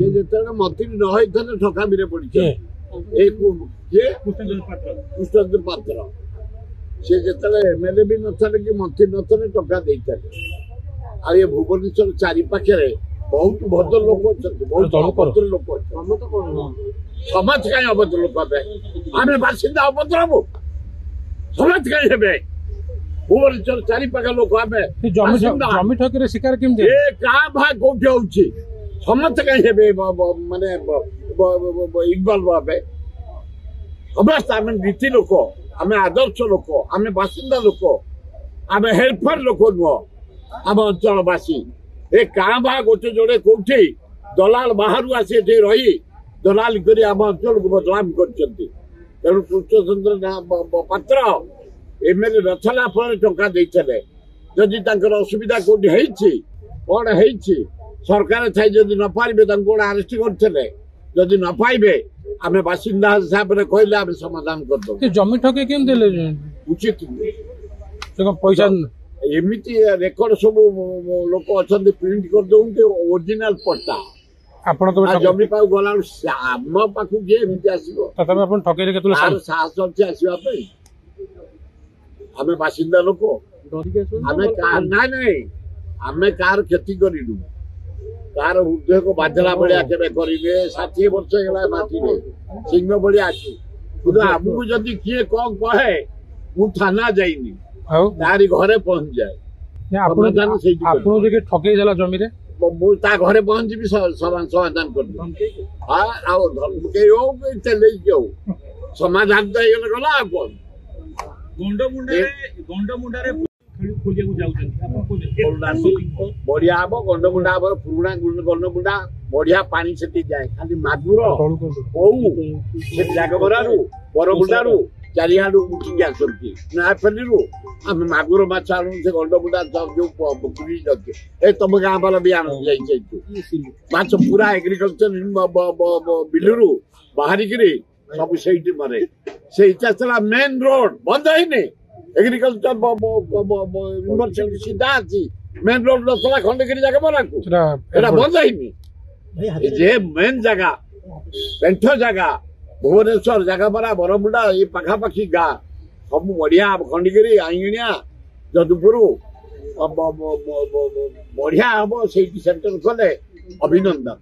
मंत्री न ठकामी पड़ी कृष्णदेव पात्र सी जो एमएलए भी नथले कि मंत्री नथले टका देते आ ये भुवनेश्वर चारिपाखे बहुत भद्र लोक अच्छा बहुत अभद्र लोक समाज कहीं अभद्र लोक आम बासिंदा अभद्र हबू समाज कहीं हे भुवनेश्वर चारिपाखे लोक आम जमी ठकी शिकार केमती कौटी हो समस्त कहीं हे माने इनवल्व हे समस्त आम नीति लोक आम आदर्श लोक आम बासिंदा लोक आम हेल्पर लोक नुह आम अंचलवासी ए काँ बा गोटे जोड़े कौटी दलाल बाहर आसी रही दलाल कर आम अंचल को बदनाम कर कृष्णचंद्र पात्र एमएलए नथला फल टंका देते जदि असुविधा कौटी कौन है सरकार थाई जदि न पारे अरेस्ट करते जदि न पाइबे आम बासिंदा हिसाब से कहले आम समाधान कर जमी ठके केमती उचित पैसा एमती रेकर्ड सब लोक अच्छा प्रिंट कर दे ओरिजिनल पट्टा जमी पाक गला आम पाखु किए एमती आसो ठके साहस अच्छे आसवाई आम बासिंदा लोक आम ना आम कार क्षति करूँ तार हृदय को बाधला भाया के करेंगे 60 वर्ष है माटी सिंह भाया अच्छी आमको जदि किए कौन कहे मु थाना जाइनी तारी घरे पहुंच जाए ठकई देला जमी रे मुझे घरे पहुंची समाधान कर धमके हो समाधान तो ये गला कौन गंडमुंडा बढ़िया हम गंडमुंडा पुराणा गंडमुंडा बढ़िया पानी से जाए खाली मागुर जगबरू बरमुंडू चारिआडू उठी आसती नाफेली आम मागुर माछ आणु से गंडमुंडा जो पुरी जाते तुम गाँ वाला भी आण माछ पूरा एग्रीकल्चर बिलू बाहरिकी सब से मरे से इच्छा मेन रोड बंद है एग्रीकल्चर यूनिवर्सिटी सीधा अच्छी मेन रोड रसला खंडगिरी जगह बना बंद है जे मेन जगह पेंठ जगह भुवनेश्वर जगह बना बरमुंडा ये पखापाखि गाँ सब बढ़िया खंडगिरी आईगणिया जदुपुर बढ़िया हम से सेंटर कले अभिनंदन।